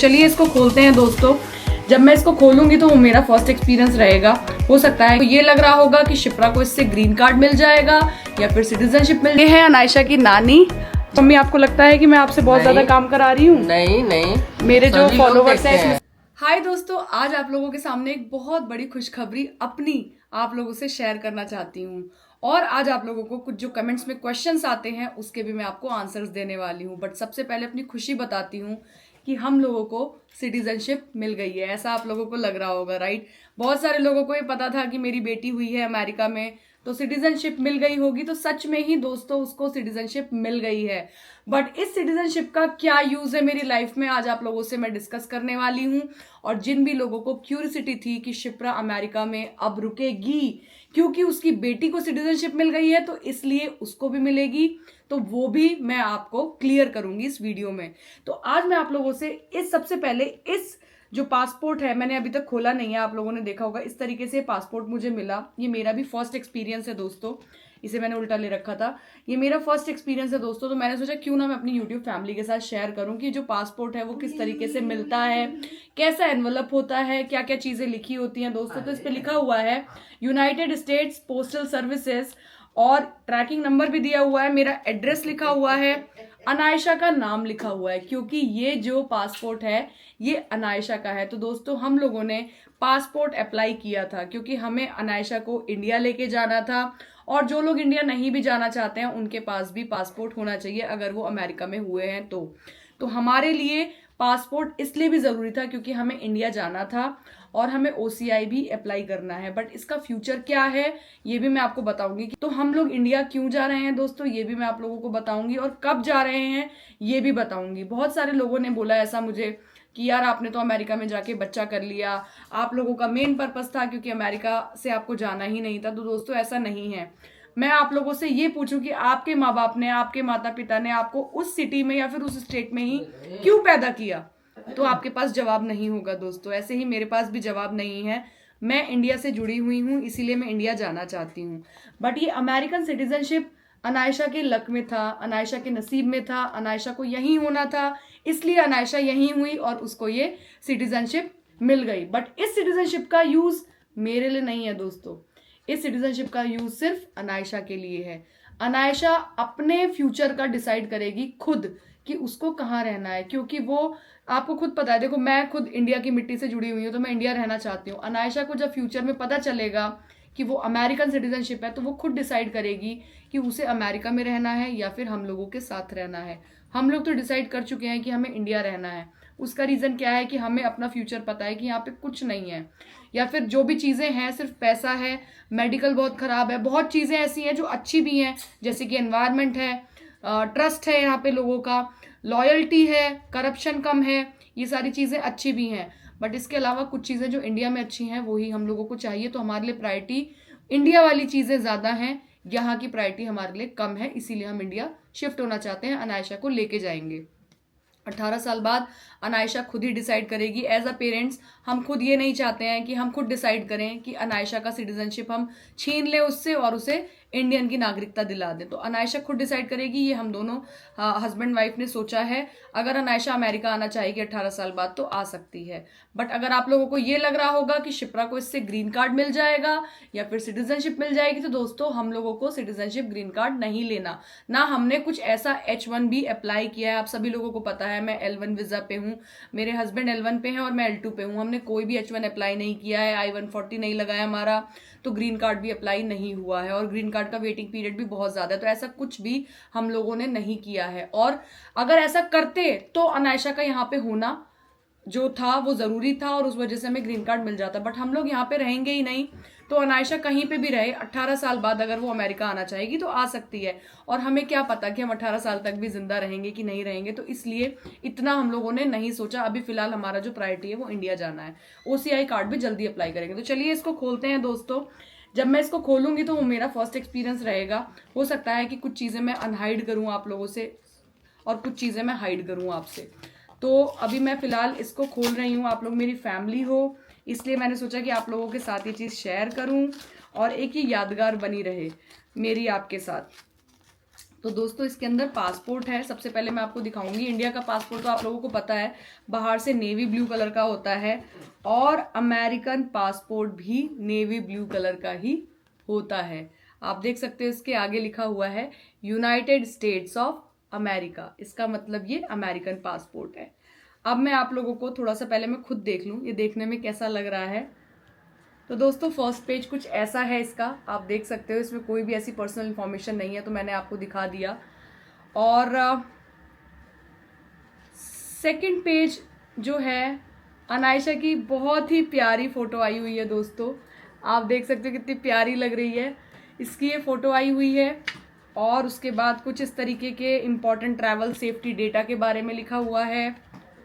चलिए इसको खोलते हैं दोस्तों। जब मैं इसको खोलूंगी तो वो मेरा फर्स्ट एक्सपीरियंस रहेगा। हो सकता है तो ये लग रहा होगा कि शिप्रा को इससे ग्रीन कार्ड मिल जाएगा या फिर सिटीजनशिप मिल। ये है अनायशा की नानी। मम्मी, आपको लगता है कि मैं आपसे बहुत ज्यादा काम करा रही हूँ? नहीं, मेरे जो फॉलोवर्स हैं। हाय दोस्तों, आज आप लोगों के सामने एक बहुत बड़ी खुशखबरी अपनी आप लोगों से शेयर करना चाहती हूँ। और आज आप लोगों को कुछ जो कमेंट्स में क्वेश्चंस आते हैं उसके भी मैं आपको आंसर्स देने वाली हूँ। बट सबसे पहले अपनी खुशी बताती हूँ कि हम लोगों को सिटीजनशिप मिल गई है। ऐसा आप लोगों को लग रहा होगा, राइट? बहुत सारे लोगों को ये पता था कि मेरी बेटी हुई है अमेरिका में तो सिटीजनशिप मिल गई होगी। तो सच में ही दोस्तों उसको सिटीजनशिप मिल गई है। बट इस सिटीजनशिप का क्या यूज है मेरी लाइफ में, आज आप लोगों से मैं डिस्कस करने वाली हूँ। और जिन भी लोगों को क्यूरियोसिटी थी कि शिप्रा अमेरिका में अब रुकेगी क्योंकि उसकी बेटी को सिटीजनशिप मिल गई है तो इसलिए उसको भी मिलेगी, तो वो भी मैं आपको क्लियर करूंगी इस वीडियो में। तो आज मैं आप लोगों से सबसे पहले इस जो पासपोर्ट है, मैंने अभी तक खोला नहीं है, आप लोगों ने देखा होगा इस तरीके से पासपोर्ट मुझे मिला। ये मेरा भी फर्स्ट एक्सपीरियंस है दोस्तों, इसे मैंने उल्टा ले रखा था। ये मेरा फर्स्ट एक्सपीरियंस है दोस्तों, तो मैंने सोचा क्यों ना मैं अपनी यूट्यूब फैमिली के साथ शेयर करूं कि जो पासपोर्ट है वो किस तरीके से मिलता है, कैसा एनवलप होता है, क्या क्या चीजें लिखी होती हैं दोस्तों। तो इस पे लिखा हुआ है यूनाइटेड स्टेट्स पोस्टल सर्विसेज और ट्रैकिंग नंबर भी दिया हुआ है, मेरा एड्रेस लिखा हुआ है, अनायशा का नाम लिखा हुआ है क्योंकि ये जो पासपोर्ट है ये अनायशा का है। तो दोस्तों हम लोगों ने पासपोर्ट अप्लाई किया था क्योंकि हमें अनायशा को इंडिया लेके जाना था। और जो लोग इंडिया नहीं भी जाना चाहते हैं उनके पास भी पासपोर्ट होना चाहिए अगर वो अमेरिका में हुए हैं तो हमारे लिए पासपोर्ट इसलिए भी जरूरी था क्योंकि हमें इंडिया जाना था और हमें OCI भी अप्लाई करना है। बट इसका फ्यूचर क्या है ये भी मैं आपको बताऊंगी। तो हम लोग इंडिया क्यों जा रहे हैं दोस्तों ये भी मैं आप लोगों को बताऊंगी, और कब जा रहे हैं ये भी बताऊंगी। बहुत सारे लोगों ने बोला ऐसा मुझे कि यार आपने तो अमेरिका में जाके बच्चा कर लिया, आप लोगों का मेन पर्पस था क्योंकि अमेरिका से आपको जाना ही नहीं था। तो दोस्तों ऐसा नहीं है। मैं आप लोगों से ये पूछूं कि आपके माँ बाप ने, आपके माता पिता ने आपको उस सिटी में या फिर उस स्टेट में ही क्यों पैदा किया, तो आपके पास जवाब नहीं होगा दोस्तों। ऐसे ही मेरे पास भी जवाब नहीं है। मैं इंडिया से जुड़ी हुई हूँ इसीलिए मैं इंडिया जाना चाहती हूँ। बट ये अमेरिकन सिटीजनशिप अनायशा के लक में था, अनायशा के नसीब में था, अनायशा को यहीं होना था, इसलिए अनायशा यहीं हुई और उसको ये सिटीजनशिप मिल गई। बट इस सिटीजनशिप का यूज मेरे लिए नहीं है दोस्तों, इस सिटीजनशिप का यूज सिर्फ अनायशा के लिए है। अनायशा अपने फ्यूचर का डिसाइड करेगी खुद कि उसको कहाँ रहना है, क्योंकि वो आपको खुद पता है। देखो मैं खुद इंडिया की मिट्टी से जुड़ी हुई हूँ तो मैं इंडिया रहना चाहती हूँ। अनायशा को जब फ्यूचर में पता चलेगा कि वो अमेरिकन सिटीजनशिप है तो वो खुद डिसाइड करेगी कि उसे अमेरिका में रहना है या फिर हम लोगों के साथ रहना है। हम लोग तो डिसाइड कर चुके हैं कि हमें इंडिया रहना है। उसका रीजन क्या है कि हमें अपना फ्यूचर पता है कि यहाँ पे कुछ नहीं है, या फिर जो भी चीजें हैं सिर्फ पैसा है, मेडिकल बहुत खराब है, बहुत चीजें ऐसी हैं जो अच्छी भी हैं जैसे कि एनवायरनमेंट है, ट्रस्ट है यहाँ पे लोगों का, लॉयल्टी है, करप्शन कम है, ये सारी चीजें अच्छी भी हैं। बट इसके अलावा कुछ चीजें जो इंडिया में अच्छी हैं वही हम लोगों को चाहिए। तो हमारे लिए प्रायोरिटी इंडिया वाली चीजें ज्यादा हैं, यहाँ की प्रायोरिटी हमारे लिए कम है, इसीलिए हम इंडिया शिफ्ट होना चाहते हैं। अनायशा को लेके जाएंगे 18 साल बाद। अनायशा खुद ही डिसाइड करेगी। एज अ पेरेंट्स हम खुद ये नहीं चाहते हैं कि हम खुद डिसाइड करें कि अनायशा का सिटीजनशिप हम छीन लें उससे और उसे इंडियन की नागरिकता दिला दें। तो अनायशा खुद डिसाइड करेगी। ये हम दोनों हस्बैंड वाइफ ने सोचा है। अगर अनायशा अमेरिका आना चाहेगी 18 साल बाद तो आ सकती है। बट अगर आप लोगों को ये लग रहा होगा कि शिप्रा को इससे ग्रीन कार्ड मिल जाएगा या फिर सिटीजनशिप मिल जाएगी, तो दोस्तों हम लोगों को सिटीजनशिप ग्रीन कार्ड नहीं लेना। ना हमने कुछ ऐसा H1B अप्लाई किया है। आप सभी लोगों को पता है मैं L1 वीजा पे हूँ, मेरे हस्बैंड L1 पे हैं और मैं L2 पे हूँ। हमने कोई भी H1 अप्लाई नहीं किया है, I-140 नहीं लगाया हमारा, तो ग्रीन कार्ड भी अप्लाई नहीं हुआ है और ग्रीन कार्ड का वेटिंग पीरियड भी बहुत ज्यादा है। तो ऐसा कुछ भी हम लोगों ने नहीं किया है। और अगर ऐसा करते तो अनायशा का यहाँ पे होना जो था वो जरूरी था और उस वजह से हमें ग्रीन कार्ड मिल जाता। बट हम लोग यहाँ पे रहेंगे ही नहीं, तो अनायशा कहीं पे भी रहे 18 साल बाद अगर वो अमेरिका आना चाहेगी तो आ सकती है। और हमें क्या पता कि हम 18 साल तक भी जिंदा रहेंगे कि नहीं रहेंगे, तो इसलिए इतना हम लोगों ने नहीं सोचा। अभी फिलहाल हमारा जो प्रायोरिटी है वो इंडिया जाना है। OCI कार्ड भी जल्दी अप्लाई करेंगे। तो चलिए इसको खोलते हैं दोस्तों। जब मैं इसको खोलूंगी तो वो मेरा फर्स्ट एक्सपीरियंस रहेगा। हो सकता है कि कुछ चीजें मैं अनहाइड करूं आप लोगों से और कुछ चीजें मैं हाइड करूं आपसे। तो अभी मैं फिलहाल इसको खोल रही हूँ। आप लोग मेरी फैमिली हो इसलिए मैंने सोचा कि आप लोगों के साथ ये चीज़ शेयर करूँ और एक ही यादगार बनी रहे मेरी आपके साथ। तो दोस्तों इसके अंदर पासपोर्ट है। सबसे पहले मैं आपको दिखाऊंगी। इंडिया का पासपोर्ट तो आप लोगों को पता है, बाहर से नेवी ब्लू कलर का होता है, और अमेरिकन पासपोर्ट भी नेवी ब्लू कलर का ही होता है। आप देख सकते हो इसके आगे लिखा हुआ है यूनाइटेड स्टेट्स ऑफ अमेरिका। इसका मतलब ये अमेरिकन पासपोर्ट है। अब मैं आप लोगों को थोड़ा सा पहले मैं खुद देख लूं ये देखने में कैसा लग रहा है। तो दोस्तों फर्स्ट पेज कुछ ऐसा है इसका, आप देख सकते हो। इसमें कोई भी ऐसी पर्सनल इंफॉर्मेशन नहीं है, तो मैंने आपको दिखा दिया। और सेकंड पेज जो है, अनायशा की बहुत ही प्यारी फोटो आई हुई है दोस्तों। आप देख सकते हो कितनी प्यारी लग रही है। इसकी ये फोटो आई हुई है, और उसके बाद कुछ इस तरीके के इम्पोर्टेंट ट्रैवल सेफ्टी डेटा के बारे में लिखा हुआ है।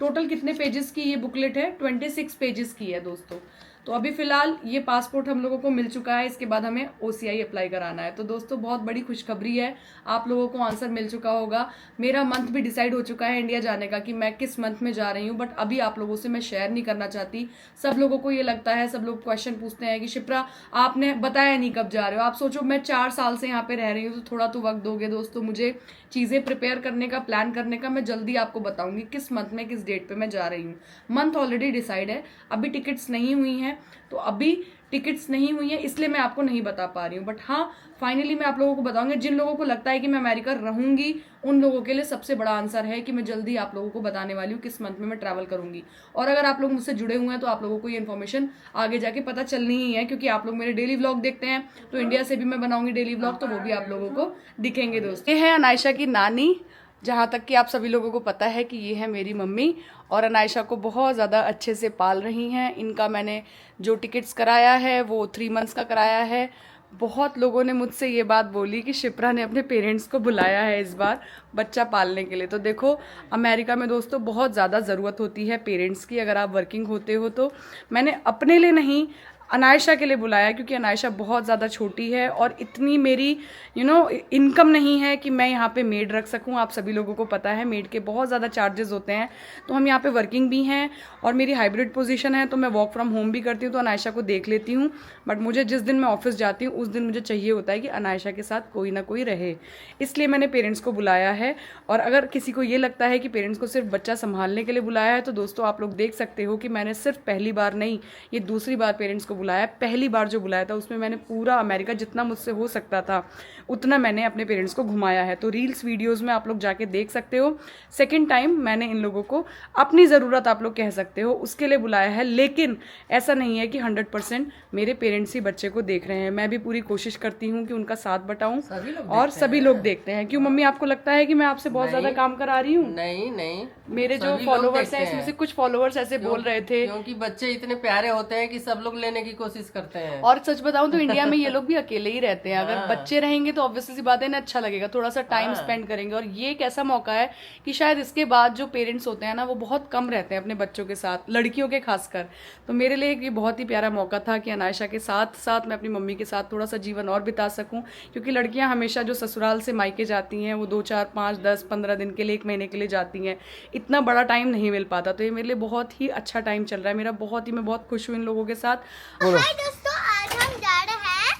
टोटल कितने पेजेस की ये बुकलेट है? 26 पेजेस की है दोस्तों। तो अभी फिलहाल ये पासपोर्ट हम लोगों को मिल चुका है। इसके बाद हमें OCI अप्लाई कराना है। तो दोस्तों बहुत बड़ी खुशखबरी है, आप लोगों को आंसर मिल चुका होगा। मेरा मंथ भी डिसाइड हो चुका है इंडिया जाने का, कि मैं किस मंथ में जा रही हूँ, बट अभी आप लोगों से मैं शेयर नहीं करना चाहती। सब लोगों को ये लगता है, सब लोग क्वेश्चन पूछते हैं कि शिप्रा आपने बताया नहीं कब जा रहे हो। आप सोचो मैं 4 साल से यहाँ पे रह रही हूँ, तो थोड़ा तो वक्त दोगे दोस्तों मुझे चीजें प्रिपेयर करने का, प्लान करने का। मैं जल्दी आपको बताऊंगी किस मंथ में किस डेट पे मैं जा रही हूँ। मंथ ऑलरेडी डिसाइड है, अभी टिकट्स नहीं हुई हैं। तो अभी टिकट्स नहीं हुई है इसलिए मैं आपको नहीं बता पा रही हूँ, बट हाँ फाइनली मैं आप लोगों को बताऊंगी। जिन लोगों को लगता है कि मैं अमेरिका रहूंगी, उन लोगों के लिए सबसे बड़ा आंसर है कि मैं जल्दी आप लोगों को बताने वाली हूँ किस मंथ में मैं ट्रैवल करूंगी। और अगर आप लोग मुझसे जुड़े हुए हैं तो आप लोगों को ये इन्फॉर्मेशन आगे जाके पता चलनी ही है, क्योंकि आप लोग मेरे डेली व्लॉग देखते हैं। तो इंडिया से भी मैं बनाऊंगी डेली व्लॉग, तो वो भी आप लोगों को दिखेंगे दोस्तों। ये है अनायशा की नानी, जहाँ तक कि आप सभी लोगों को पता है कि ये है मेरी मम्मी, और अनायशा को बहुत ज़्यादा अच्छे से पाल रही हैं। इनका मैंने जो टिकट्स कराया है वो 3 मंथ्स का कराया है। बहुत लोगों ने मुझसे ये बात बोली कि शिप्रा ने अपने पेरेंट्स को बुलाया है इस बार बच्चा पालने के लिए। तो देखो अमेरिका में दोस्तों बहुत ज़्यादा ज़रूरत होती है पेरेंट्स की, अगर आप वर्किंग होते हो तो। मैंने अपने लिए नहीं, अनायशा के लिए बुलाया, क्योंकि अनायशा बहुत ज़्यादा छोटी है और इतनी मेरी इनकम नहीं है कि मैं यहाँ पे मेड रख सकूँ। आप सभी लोगों को पता है मेड के बहुत ज़्यादा चार्जेस होते हैं। तो हम यहाँ पे वर्किंग भी हैं और मेरी हाइब्रिड पोजीशन है, तो मैं वर्क फ्रॉम होम भी करती हूँ, तो अनायशा को देख लेती हूँ। बट मुझे जिस दिन मैं ऑफिस जाती हूँ उस दिन मुझे चाहिए होता है कि अनायशा के साथ कोई ना कोई रहे, इसलिए मैंने पेरेंट्स को बुलाया है। और अगर किसी को ये लगता है कि पेरेंट्स को सिर्फ बच्चा संभालने के लिए बुलाया है, तो दोस्तों आप लोग देख सकते हो कि मैंने सिर्फ पहली बार नहीं, ये दूसरी बार पेरेंट्स को बुलाया। पहली बार जो बुलाया था उसमें मैंने पूरा अमेरिका जितना मुझसे हो सकता था उतना मैंने अपने पेरेंट्स को घुमाया है। तो रील्स वीडियोस में आप लोग जाके देख सकते हो। सेकंड टाइम मैंने इन लोगों को अपनी ज़रूरत आप लोग कह सकते हो उसके लिए बुलाया है, लेकिन ऐसा नहीं है कि 100% मेरे पेरेंट्स ही बच्चे को देख रहे हैं। मैं भी पूरी कोशिश करती हूँ कि उनका साथ बटाऊं, और सभी लोग देखते हैं। क्यों मम्मी, आपको लगता है कि मैं आपसे बहुत ज़्यादा काम करा रही हूँ? नहीं, मेरे जो फॉलोवर्स हैं इसमें से कुछ फॉलोवर्स ऐसे बोल रहे थे, क्योंकि बच्चे इतने प्यारे होते हैं कि सब लोग लेने की कोशिश करते हैं। और सच बताऊं तो इंडिया में ये लोग भी अकेले ही रहते हैं। अगर बच्चे रहेंगे तो ऑब्वियसली सी बात है ना, अच्छा लगेगा, थोड़ा सा टाइम स्पेंड करेंगे। और ये एक ऐसा मौका है कि शायद इसके बाद जो पेरेंट्स होते हैं ना वो बहुत कम रहते हैं अपने बच्चों के साथ, लड़कियों के खासकर। तो मेरे लिए ये बहुत ही प्यारा मौका था कि अनायशा के साथ साथ मैं अपनी मम्मी के साथ थोड़ा सा जीवन और बिता सकूं। क्योंकि लड़कियां हमेशा जो ससुराल से मायके जाती हैं वो 2, 4, 5, 10, 15 दिन के लिए, 1 महीने के लिए जाती हैं, इतना बड़ा टाइम नहीं मिल पाता। तो ये मेरे लिए बहुत ही अच्छा टाइम चल रहा है मेरा, मैं बहुत खुश हूँ इन लोगों के साथ। हाय दोस्तों, आज हम जा रहे हैं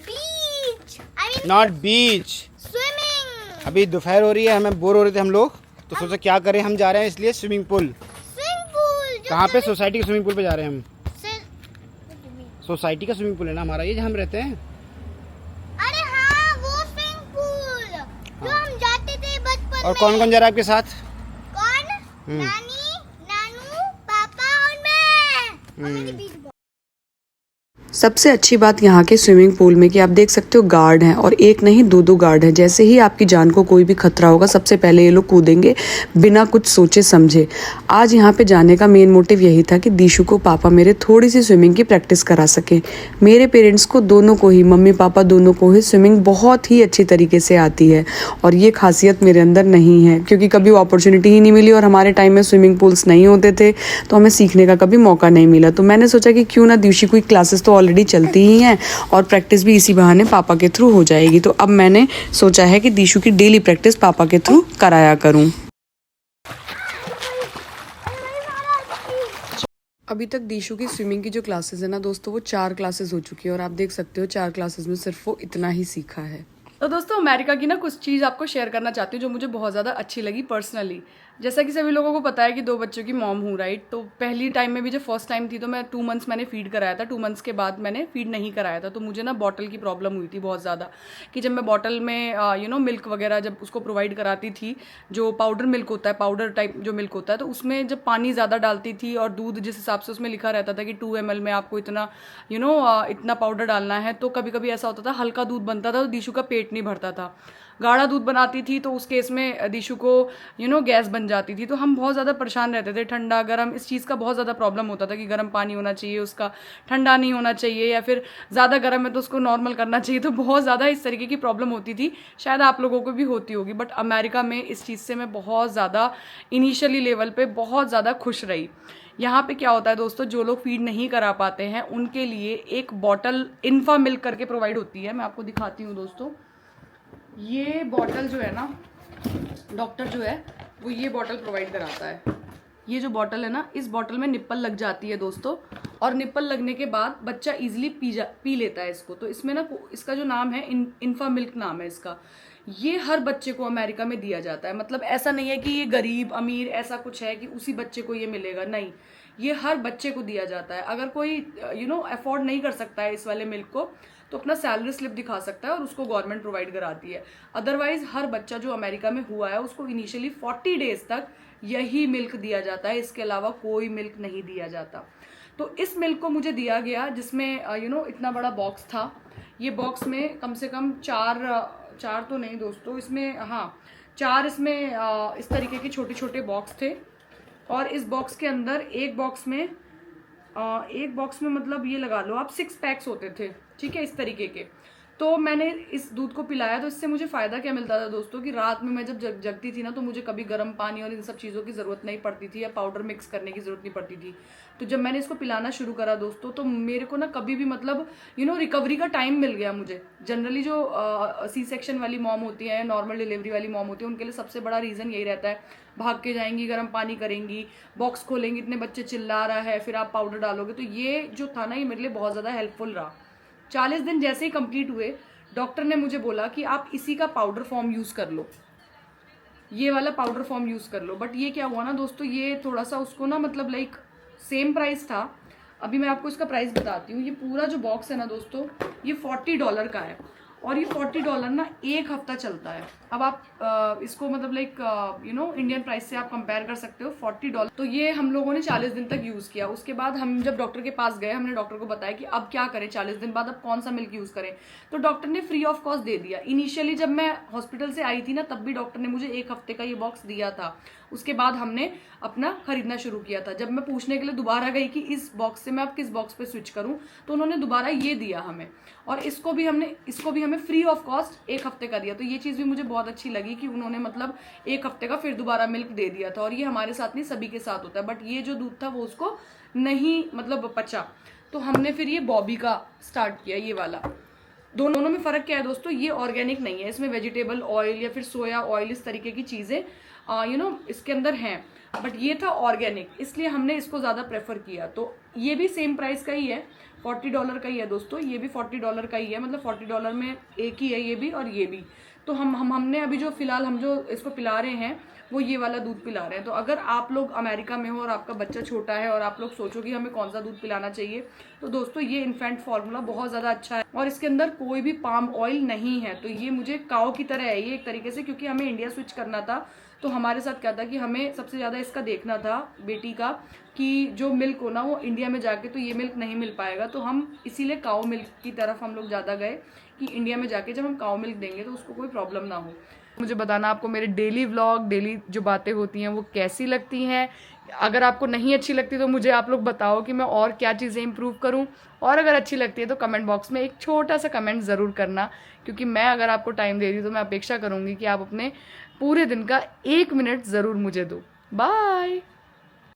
बीच, नॉट बीच, स्विमिंग। अभी दोपहर हो रही है, हमें बोर हो रहे थे हम लोग, तो सोचा क्या करें, हम जा रहे हैं इसलिए स्विमिंग पूल। कहाँ पे? सोसाइटी के स्विमिंग पूल पे जा रहे हैं हम। सोसाइटी का स्विमिंग पूल है ना हमारा, ये जहाँ हम रहते हैं। अरे हाँ, वो स्विमिंग पूल जो हम जाते थे बचपन में। और कौन कौन जा रहा है आपके साथ? कौन? नानी, नानू, पापा और मैं और मेरी बीच। सबसे अच्छी बात यहाँ के स्विमिंग पूल में कि आप देख सकते हो गार्ड हैं, और एक नहीं 2 गार्ड हैं। जैसे ही आपकी जान को कोई भी खतरा होगा सबसे पहले ये लोग कूदेंगे बिना कुछ सोचे समझे। आज यहाँ पे जाने का मेन मोटिव यही था कि दीशु को पापा मेरे थोड़ी सी स्विमिंग की प्रैक्टिस करा सके। मेरे पेरेंट्स को दोनों को ही, मम्मी पापा दोनों को ही स्विमिंग बहुत ही अच्छी तरीके से आती है, और ये खासियत मेरे अंदर नहीं है क्योंकि कभी अपॉर्चुनिटी ही नहीं मिली, और हमारे टाइम में स्विमिंग पूल्स नहीं होते थे तो हमें सीखने का कभी मौका नहीं मिला। तो मैंने सोचा कि क्यों ना दीशु की क्लासेस तो ऑलरेडी चलती ही हैं और प्रैक्टिस भी इसी बहाने पापा के थ्रू हो जाएगी। तो अब मैंने सोचा है कि दीशु की डेली प्रैक्टिस पापा के थ्रू कराया करूं। अभी तक दीशु की स्विमिंग की जो क्लासेस है ना दोस्तों, वो 4 क्लासेस हो चुकी है, और आप देख सकते हो 4 क्लासेस में सिर्फ वो इतना ही सीखा है। तो दोस्तों अमेरिका की ना कुछ चीज़ आपको शेयर करना चाहती हूँ जो मुझे बहुत ज़्यादा अच्छी लगी पर्सनली। जैसा कि सभी लोगों को पता है कि 2 बच्चों की मॉम हूँ, राइट। तो पहली टाइम में भी जब फर्स्ट टाइम थी तो मैं 2 मंथ्स मैंने फीड कराया था, 2 मंथ्स के बाद मैंने फीड नहीं कराया था। तो मुझे ना बॉटल की प्रॉब्लम हुई थी बहुत ज़्यादा, कि जब मैं बॉटल में मिल्क वगैरह जब उसको प्रोवाइड कराती थी, जो पाउडर मिल्क होता है, पाउडर टाइप जो मिल्क होता है, तो उसमें जब पानी ज़्यादा डालती थी और दूध जिस हिसाब से उसमें लिखा रहता था कि 2 ml में आपको इतना इतना पाउडर डालना है, तो कभी कभी ऐसा होता था हल्का दूध बनता था तो दीशु का पेट नहीं भरता था। गाढ़ा दूध बनाती थी तो उस केस में दीशु को गैस बन जाती थी। तो हम बहुत ज़्यादा परेशान रहते थे, ठंडा गर्म इस चीज़ का बहुत ज़्यादा प्रॉब्लम होता था कि गर्म पानी होना चाहिए उसका, ठंडा नहीं होना चाहिए, या फिर ज़्यादा गर्म है तो उसको नॉर्मल करना चाहिए। तो बहुत ज़्यादा इस तरीके की प्रॉब्लम होती थी, शायद आप लोगों को भी होती होगी। बट अमेरिका में इस चीज़ से मैं बहुत ज़्यादा इनिशियली लेवल पे बहुत ज़्यादा खुश रही। यहाँ पे क्या होता है दोस्तों, जो लोग फीड नहीं करा पाते हैं उनके लिए एक बॉटल इन्फा मिल्क करके प्रोवाइड होती है। मैं आपको दिखाती हूँ दोस्तों, ये बॉटल जो है ना, डॉक्टर जो है वो ये बॉटल प्रोवाइड कराता है। ये जो बॉटल है ना, इस बॉटल में निप्पल लग जाती है दोस्तों, और निप्पल लगने के बाद बच्चा इजीली पी लेता है इसको। तो इसमें ना इसका जो नाम है इन्फा मिल्क नाम है इसका। ये हर बच्चे को अमेरिका में दिया जाता है। मतलब ऐसा नहीं है कि ये गरीब अमीर ऐसा कुछ है कि उसी बच्चे को ये मिलेगा, नहीं, ये हर बच्चे को दिया जाता है। अगर कोई अफोर्ड नहीं कर सकता है इस वाले मिल्क को, तो अपना सैलरी स्लिप दिखा सकता है और उसको गवर्नमेंट प्रोवाइड कराती है। अदरवाइज हर बच्चा जो अमेरिका में हुआ है उसको इनिशियली 40 डेज तक यही मिल्क दिया जाता है, इसके अलावा कोई मिल्क नहीं दिया जाता। तो इस मिल्क को मुझे दिया गया जिसमें इतना बड़ा बॉक्स था। ये बॉक्स में कम से कम चार तो नहीं दोस्तों, इसमें हाँ 4 इसमें इस तरीके के छोटे छोटे बॉक्स थे। और इस बॉक्स के अंदर एक बॉक्स में मतलब ये लगा लो आप 6 पैक्स होते थे, ठीक है, इस तरीके के। तो मैंने इस दूध को पिलाया, तो इससे मुझे फ़ायदा क्या मिलता था दोस्तों, कि रात में मैं जब जगती थी ना, तो मुझे कभी गर्म पानी और इन सब चीज़ों की ज़रूरत नहीं पड़ती थी, या पाउडर मिक्स करने की ज़रूरत नहीं पड़ती थी। तो जब मैंने इसको पिलाना शुरू करा दोस्तों, तो मेरे को ना कभी भी मतलब रिकवरी का टाइम मिल गया मुझे। जनरली जो सी सेक्शन वाली मॉम होती है, नॉर्मल डिलीवरी वाली मॉम होती है, उनके लिए सबसे बड़ा रीज़न यही रहता है, भाग के जाएंगी, गर्म पानी करेंगी, बॉक्स खोलेंगी, इतने बच्चे चिल्ला रहा है, फिर आप पाउडर डालोगे। तो ये जो था ना, ये मेरे लिए बहुत ज़्यादा हेल्पफुल रहा। 40 दिन जैसे ही कंप्लीट हुए, डॉक्टर ने मुझे बोला कि आप इसी का पाउडर फॉर्म यूज़ कर लो, ये वाला पाउडर फॉर्म यूज़ कर लो। बट ये क्या हुआ ना दोस्तों, ये थोड़ा सा उसको ना मतलब लाइक सेम प्राइस था। अभी मैं आपको इसका प्राइस बताती हूँ। ये पूरा जो बॉक्स है ना दोस्तों, ये $40 का है, और ये $40 ना 1 हफ्ता चलता है। अब आप इसको मतलब लाइक इंडियन प्राइस से आप कंपेयर कर सकते हो। $40, तो ये हम लोगों ने 40 दिन तक यूज़ किया। उसके बाद हम जब डॉक्टर के पास गए, हमने डॉक्टर को बताया कि अब क्या करें, 40 दिन बाद अब कौन सा मिल्क यूज़ करें। तो डॉक्टर ने फ्री ऑफ कॉस्ट दे दिया। इनिशियली जब मैं हॉस्पिटल से आई थी ना, तब भी डॉक्टर ने मुझे 1 हफ्ते का ये बॉक्स दिया था। उसके बाद हमने अपना खरीदना शुरू किया था। जब मैं पूछने के लिए दोबारा गई कि इस बॉक्स से मैं अब किस बॉक्स पे स्विच करूं, तो उन्होंने दोबारा ये दिया हमें, और इसको भी हमें फ्री ऑफ कॉस्ट 1 हफ्ते का दिया। तो ये चीज़ भी मुझे बहुत अच्छी लगी कि उन्होंने मतलब 1 हफ्ते का फिर दोबारा मिल्क दे दिया था। और ये हमारे साथ नहीं, सभी के साथ होता है। बट ये जो दूध था वो उसको नहीं मतलब पचा, तो हमने फिर ये बॉबी का स्टार्ट किया, ये वाला। दोनों में फ़र्क क्या है दोस्तों, ये ऑर्गेनिक नहीं है, इसमें वेजिटेबल ऑयल या फिर सोया ऑयल इस तरीके की चीज़ें इसके अंदर हैं। बट ये था ऑर्गेनिक, इसलिए हमने इसको ज़्यादा प्रेफर किया। तो ये भी सेम प्राइस का ही है, $40 का ही है दोस्तों। ये भी $40 का ही है, मतलब $40 में एक ही है ये भी और ये भी। तो हमने अभी जो फिलहाल हम जो इसको पिला रहे हैं वो ये वाला दूध पिला रहे हैं। तो अगर आप लोग अमेरिका में हो और आपका बच्चा छोटा है और आप लोग सोचो कि हमें कौन सा दूध पिलाना चाहिए, तो दोस्तों ये इन्फेंट फार्मूला बहुत ज़्यादा अच्छा है, और इसके अंदर कोई भी पाम ऑयल नहीं है। तो ये मुझे काऊ की तरह है ये एक तरीके से, क्योंकि हमें इंडिया स्विच करना था। तो हमारे साथ क्या था कि हमें सबसे ज़्यादा इसका देखना था बेटी का, कि जो मिल्क हो ना वो इंडिया में जाके तो ये मिल्क नहीं मिल पाएगा। तो हम इसीलिए काऊ मिल्क की तरफ हम लोग ज़्यादा गए, कि इंडिया में जाके जब हम काऊ मिल्क देंगे तो उसको कोई प्रॉब्लम ना हो। मुझे बताना आपको मेरे डेली व्लॉग, डेली जो बातें होती हैं वो कैसी लगती हैं। अगर आपको नहीं अच्छी लगती तो मुझे आप लोग बताओ कि मैं और क्या चीज़ें इंप्रूव करूं, और अगर अच्छी लगती है तो कमेंट बॉक्स में एक छोटा सा कमेंट ज़रूर करना, क्योंकि मैं अगर आपको टाइम दे रही हूँ तो मैं अपेक्षा करूँगी कि आप अपने पूरे दिन का 1 मिनट ज़रूर मुझे दो। बाय।